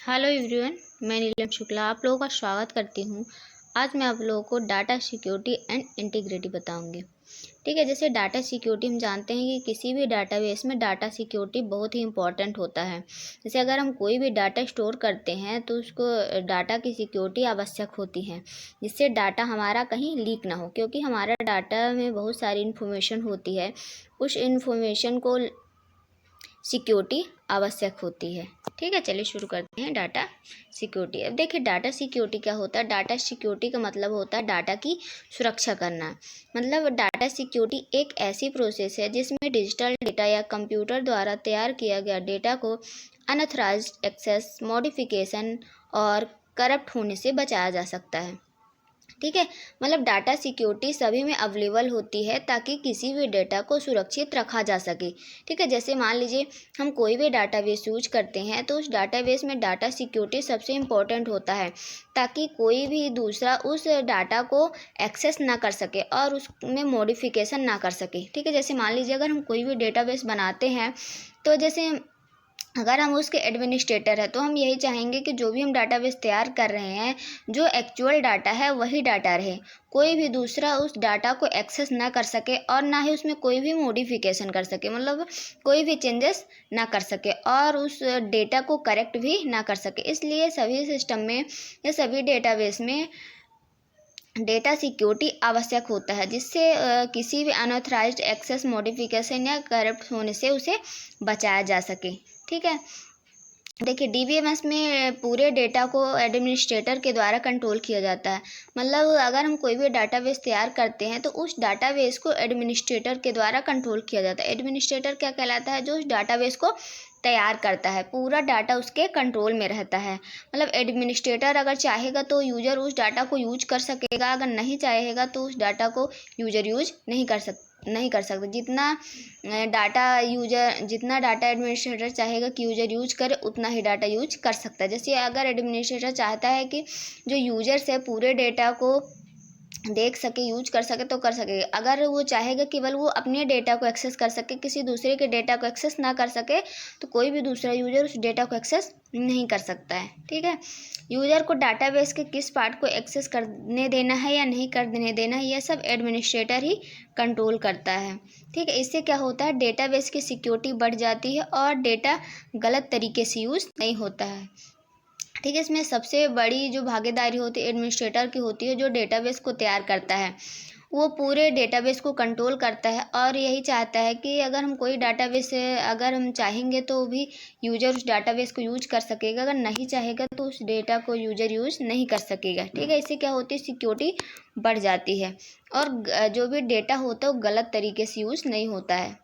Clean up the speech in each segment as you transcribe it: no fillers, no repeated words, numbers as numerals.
Hello everyone, मैं नीलम शुक्ला आप लोगों का स्वागत करती हूँ। आज मैं आप लोगों को डाटा सिक्योरिटी एंड इंटीग्रिटी बताऊँगी। ठीक है, जैसे डाटा सिक्योरिटी हम जानते हैं कि किसी भी डाटाबेस में डाटा सिक्योरिटी बहुत ही इम्पॉर्टेंट होता है। जैसे अगर हम कोई भी डाटा स्टोर करते हैं तो उसको डाटा की सिक्योरिटी आवश्यक होती है, जिससे डाटा हमारा कहीं लीक ना हो, क्योंकि हमारा डाटा में बहुत सारी इन्फॉर्मेशन होती है। उस इन्फॉर्मेशन को सिक्योरिटी आवश्यक होती है। ठीक है, चलिए शुरू करते हैं डाटा सिक्योरिटी। अब देखिए डाटा सिक्योरिटी क्या होता है। डाटा सिक्योरिटी का मतलब होता है डाटा की सुरक्षा करना। मतलब डाटा सिक्योरिटी एक ऐसी प्रोसेस है जिसमें डिजिटल डेटा या कंप्यूटर द्वारा तैयार किया गया डेटा को अनऑथराइज्ड एक्सेस, मॉडिफिकेशन और करप्ट होने से बचाया जा सकता है। ठीक है, मतलब डाटा सिक्योरिटी सभी में अवेलेबल होती है ताकि किसी भी डेटा को सुरक्षित रखा जा सके। ठीक है, जैसे मान लीजिए हम कोई भी डाटाबेस यूज करते हैं तो उस डाटाबेस में डाटा सिक्योरिटी सबसे इम्पोर्टेंट होता है, ताकि कोई भी दूसरा उस डाटा को एक्सेस ना कर सके और उसमें मॉडिफिकेशन ना कर सके। ठीक है, जैसे मान लीजिए अगर हम कोई भी डेटाबेस बनाते हैं तो जैसे अगर हम उसके एडमिनिस्ट्रेटर हैं तो हम यही चाहेंगे कि जो भी हम डाटाबेस तैयार कर रहे हैं, जो एक्चुअल डाटा है वही डाटा रहे, कोई भी दूसरा उस डाटा को एक्सेस ना कर सके और ना ही उसमें कोई भी मॉडिफिकेशन कर सके, मतलब कोई भी चेंजेस ना कर सके और उस डेटा को करेक्ट भी ना कर सके। इसलिए सभी सिस्टम में या सभी डेटाबेस में डेटा सिक्योरिटी आवश्यक होता है, जिससे किसी भी अनऑथराइज्ड एक्सेस, मॉडिफिकेशन या करप्ट होने से उसे बचाया जा सके। ठीक है, देखिए डीबीएमएस में पूरे डेटा को एडमिनिस्ट्रेटर के द्वारा कंट्रोल किया जाता है। मतलब अगर हम कोई भी डाटाबेस तैयार करते हैं तो उस डाटाबेस को एडमिनिस्ट्रेटर के द्वारा कंट्रोल किया जाता है। एडमिनिस्ट्रेटर क्या कहलाता है? जो उस डाटाबेस को तैयार करता है, पूरा डाटा उसके कंट्रोल में रहता है। मतलब एडमिनिस्ट्रेटर अगर चाहेगा तो यूज़र उस डाटा को यूज कर सकेगा, अगर नहीं चाहेगा तो उस डाटा को यूज़र यूज नहीं कर सकता। जितना डाटा एडमिनिस्ट्रेटर चाहेगा कि यूज़र यूज करे, उतना ही डाटा यूज कर सकता है। जैसे अगर एडमिनिस्ट्रेटर चाहता है कि जो यूजर्स है पूरे डेटा को देख सके, यूज कर सके तो कर सके। अगर वो चाहेगा केवल वो अपने डेटा को एक्सेस कर सके, किसी दूसरे के डेटा को एक्सेस ना कर सके, तो कोई भी दूसरा यूज़र उस डेटा को एक्सेस नहीं कर सकता है। ठीक है, यूज़र को डाटाबेस के किस पार्ट को एक्सेस करने देना है या नहीं करने देना है, यह सब एडमिनिस्ट्रेटर ही कंट्रोल करता है। ठीक है, इससे क्या होता है, डेटाबेस की सिक्योरिटी बढ़ जाती है और डेटा गलत तरीके से यूज़ नहीं होता है। ठीक है, इसमें सबसे बड़ी जो भागीदारी होती है एडमिनिस्ट्रेटर की होती है, जो डेटाबेस को तैयार करता है। वो पूरे डेटाबेस को कंट्रोल करता है और यही चाहता है कि अगर हम कोई डाटाबेस अगर हम चाहेंगे तो भी यूज़र उस डाटाबेस को यूज कर सकेगा, अगर नहीं चाहेगा तो उस डेटा को यूज़र यूज नहीं कर सकेगा। ठीक है, इससे क्या होती है, सिक्योरिटी बढ़ जाती है और जो भी डेटा होता है वो गलत तरीके से यूज़ नहीं होता है।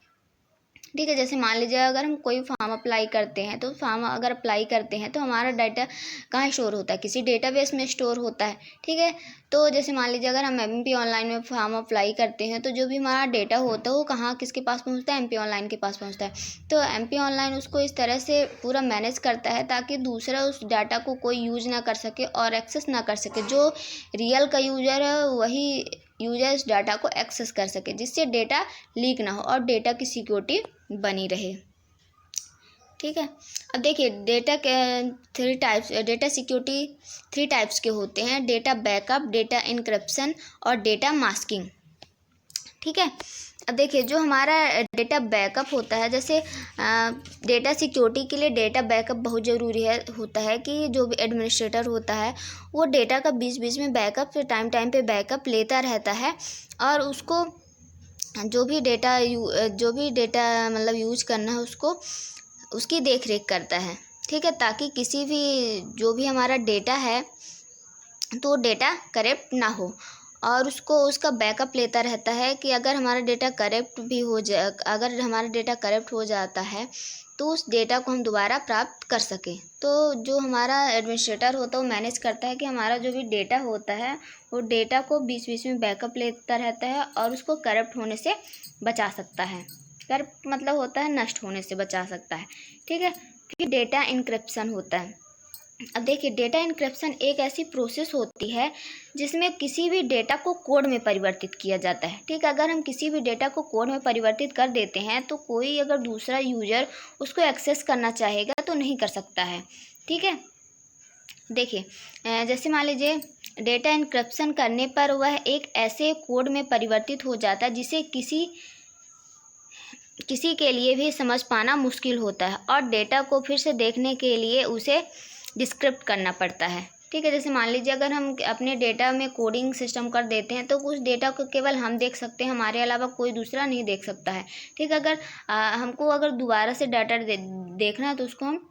ठीक है, जैसे मान लीजिए अगर हम कोई फॉर्म अप्लाई करते हैं तो फॉर्म अगर अप्लाई करते हैं तो हमारा डाटा कहाँ स्टोर होता है, किसी डेटाबेस में स्टोर होता है। ठीक है, तो जैसे मान लीजिए अगर हम एमपी ऑनलाइन में फॉर्म अप्लाई करते हैं तो जो भी हमारा डेटा होता है वो कहाँ किसके पास पहुँचता है, एमपी ऑनलाइन के पास पहुँचता है। तो एमपी ऑनलाइन उसको इस तरह से पूरा मैनेज करता है ताकि दूसरा उस डाटा को कोई यूज ना कर सके और एक्सेस ना कर सके। जो रियल का यूज़र है वही यूजर इस डाटा को एक्सेस कर सके, जिससे डेटा लीक ना हो और डेटा की सिक्योरिटी बनी रहे। ठीक है, अब देखिए डेटा सिक्योरिटी 3 टाइप्स के होते हैं: डेटा बैकअप, डेटा इनक्रिप्शन और डेटा मास्किंग। ठीक है, अब देखिए जो हमारा डेटा बैकअप होता है, जैसे डेटा सिक्योरिटी के लिए डेटा बैकअप बहुत ज़रूरी होता है कि जो भी एडमिनिस्ट्रेटर होता है वो डेटा का बीच बीच में बैकअप, टाइम पे बैकअप लेता रहता है और उसको जो भी डेटा मतलब यूज करना है उसको उसकी देख रेख करता है। ठीक है, ताकि किसी भी जो भी हमारा डेटा है तो डेटा करप्ट ना हो और उसको उसका बैकअप लेता रहता है कि अगर हमारा डेटा करप्ट हो जाता है तो उस डेटा को हम दोबारा प्राप्त कर सकें। तो जो हमारा एडमिनिस्ट्रेटर होता है वो मैनेज करता है कि हमारा जो भी डेटा होता है वो डेटा को बीच बीच में बैकअप लेता रहता है और उसको करप्ट होने से बचा सकता है। करप्ट मतलब होता है नष्ट होने से बचा सकता है। ठीक है, फिर डेटा इनक्रिप्शन होता है। अब देखिए डेटा इनक्रिप्शन एक ऐसी प्रोसेस होती है जिसमें किसी भी डेटा को कोड में परिवर्तित किया जाता है। ठीक है, अगर हम किसी भी डेटा को कोड में परिवर्तित कर देते हैं तो कोई अगर दूसरा यूज़र उसको एक्सेस करना चाहेगा तो नहीं कर सकता है। ठीक है, देखिए जैसे मान लीजिए डेटा इनक्रिप्शन करने पर वह एक ऐसे कोड में परिवर्तित हो जाता है जिसे किसी के लिए भी समझ पाना मुश्किल होता है और डेटा को फिर से देखने के लिए उसे डिस्क्रिप्ट करना पड़ता है। ठीक है, जैसे मान लीजिए अगर हम अपने डेटा में कोडिंग सिस्टम कर देते हैं तो उस डेटा को केवल हम देख सकते हैं, हमारे अलावा कोई दूसरा नहीं देख सकता है। ठीक है, अगर हमको अगर दोबारा से डाटा देखना है तो उसको हम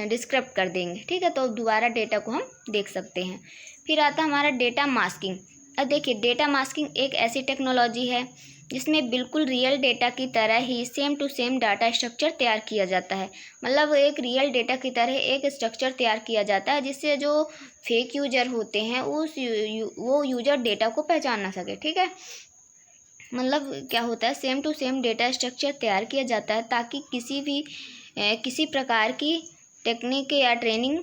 डिस्क्रिप्ट कर देंगे। ठीक है, तो दोबारा डेटा को हम देख सकते हैं। फिर आता है हमारा डेटा मास्किंग। अब देखिए डेटा मास्किंग एक ऐसी टेक्नोलॉजी है जिसमें बिल्कुल रियल डेटा की तरह ही same to same data structure तैयार किया जाता है। मतलब एक रियल डेटा की तरह एक स्ट्रक्चर तैयार किया जाता है जिससे जो फेक यूजर होते हैं वो यूजर डेटा को पहचान ना सके। ठीक है, मतलब क्या होता है, same to same data structure तैयार किया जाता है ताकि किसी प्रकार की टेक्निक या ट्रेनिंग,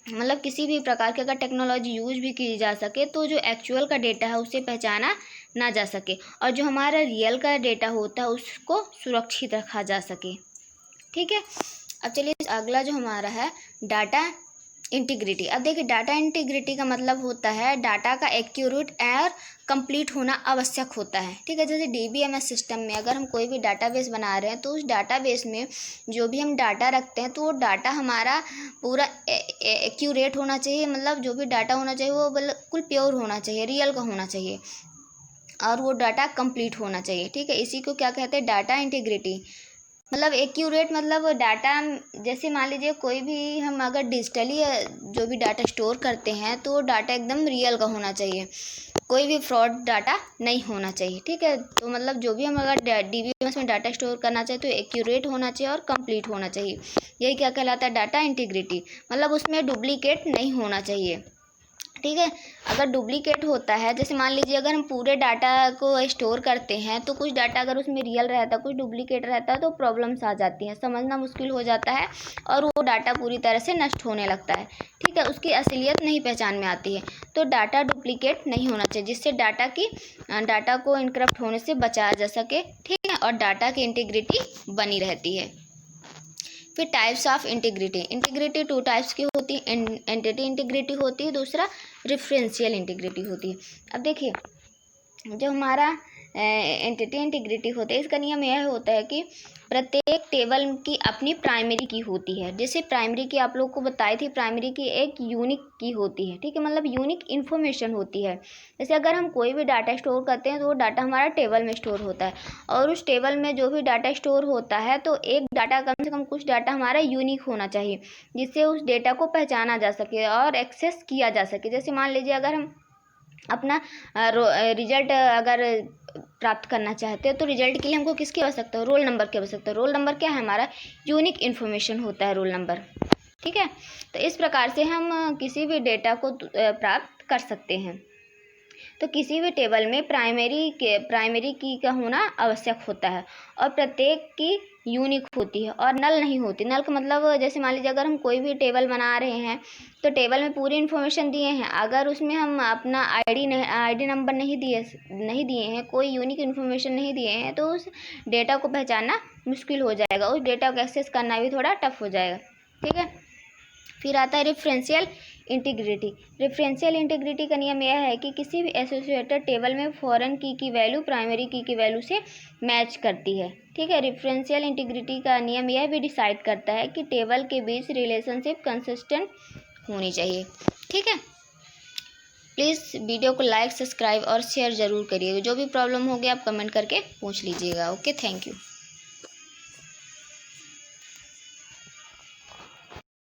मतलब किसी भी प्रकार की अगर टेक्नोलॉजी यूज भी की जा सके तो जो एक्चुअल का डेटा है उसे पहचाना ना जा सके और जो हमारा रियल का डेटा होता है उसको सुरक्षित रखा जा सके। ठीक है, अब चलिए अगला जो हमारा है डाटा इंटीग्रिटी। अब देखिए डाटा इंटीग्रिटी का मतलब होता है डाटा का एक्यूरेट और कंप्लीट होना आवश्यक होता है। ठीक है, जैसे DBMS सिस्टम में अगर हम कोई भी डाटाबेस बना रहे हैं तो उस डाटाबेस में जो भी हम डाटा रखते हैं तो वो डाटा हमारा पूरा एक्यूरेट होना चाहिए। मतलब जो भी डाटा होना चाहिए वो बिल्कुल प्योर होना चाहिए, रियल का होना चाहिए और वो डाटा कंप्लीट होना चाहिए। ठीक है, इसी को क्या कहते हैं, डाटा इंटीग्रिटी। मतलब एक्यूरेट मतलब डाटा, जैसे मान लीजिए कोई भी हम अगर डिजिटली जो भी डाटा स्टोर करते हैं तो डाटा एकदम रियल का होना चाहिए, कोई भी फ्रॉड डाटा नहीं होना चाहिए। ठीक है, तो मतलब जो भी हम अगर DBMS में डाटा स्टोर करना चाहिए तो एक्यूरेट होना चाहिए और कंप्लीट होना चाहिए। यही क्या कहलाता है, डाटा इंटीग्रिटी। मतलब उसमें डुप्लीकेट नहीं होना चाहिए। ठीक है, अगर डुप्लीकेट होता है, जैसे मान लीजिए अगर हम पूरे डाटा को स्टोर करते हैं तो कुछ डाटा अगर उसमें रियल रहता है कुछ डुप्लीकेट रहता है तो प्रॉब्लम्स आ जाती हैं, समझना मुश्किल हो जाता है और वो डाटा पूरी तरह से नष्ट होने लगता है। ठीक है, उसकी असलियत नहीं पहचान में आती है। तो डाटा डुप्लीकेट नहीं होना चाहिए जिससे डाटा को इनक्रप्ट होने से बचाया जा सके। ठीक है, और डाटा की इंटीग्रिटी बनी रहती है। फिर टाइप्स ऑफ इंटीग्रिटी 2 टाइप्स की होती है, एंटिटी इंटीग्रिटी होती है, दूसरा रेफरेंशियल इंटीग्रिटी होती है। अब देखिए जो हमारा एंटिटी इंटीग्रिटी होता है इसका नियम यह होता है कि प्रत्येक टेबल की अपनी प्राइमरी की होती है। जैसे प्राइमरी की आप लोग को बताई थी, प्राइमरी की एक यूनिक की होती है। ठीक है, मतलब यूनिक इन्फॉर्मेशन होती है। जैसे अगर हम कोई भी डाटा स्टोर करते हैं तो वो डाटा हमारा टेबल में स्टोर होता है और उस टेबल में जो भी डाटा स्टोर होता है तो एक डाटा कम से कम कुछ डाटा हमारा यूनिक होना चाहिए जिससे उस डेटा को पहचाना जा सके और एक्सेस किया जा सके। जैसे मान लीजिए अगर हम अपना रिजल्ट अगर प्राप्त करना चाहते हैं तो रिजल्ट के लिए हमको किसकी आवश्यकता है, रोल नंबर की आवश्यकता है। रोल नंबर क्या है, हमारा यूनिक इन्फॉर्मेशन होता है रोल नंबर। ठीक है, तो इस प्रकार से हम किसी भी डेटा को प्राप्त कर सकते हैं। तो किसी भी टेबल में प्राइमरी की का होना आवश्यक होता है और प्रत्येक की यूनिक होती है और नल नहीं होती। नल का मतलब जैसे मान लीजिए अगर हम कोई भी टेबल बना रहे हैं तो टेबल में पूरी इन्फॉर्मेशन दिए हैं, अगर उसमें हम अपना आईडी नंबर नहीं दिए हैं, कोई यूनिक इन्फॉर्मेशन नहीं दिए हैं तो उस डेटा को पहचानना मुश्किल हो जाएगा, उस डेटा को एक्सेस करना भी थोड़ा टफ हो जाएगा। ठीक है, फिर आता है रेफरेंशियल इंटीग्रिटी। रेफरेंशियल इंटीग्रिटी का नियम यह है कि किसी भी एसोसिएटेड टेबल में फॉरेन की वैल्यू प्राइमरी की वैल्यू से मैच करती है। ठीक है, रेफरेंशियल इंटीग्रिटी का नियम यह भी डिसाइड करता है कि टेबल के बीच रिलेशनशिप कंसिस्टेंट होनी चाहिए। ठीक है, प्लीज़ वीडियो को लाइक, सब्सक्राइब और शेयर ज़रूर करिएगा। जो भी प्रॉब्लम होगी आप कमेंट करके पूछ लीजिएगा। Okay, thank you.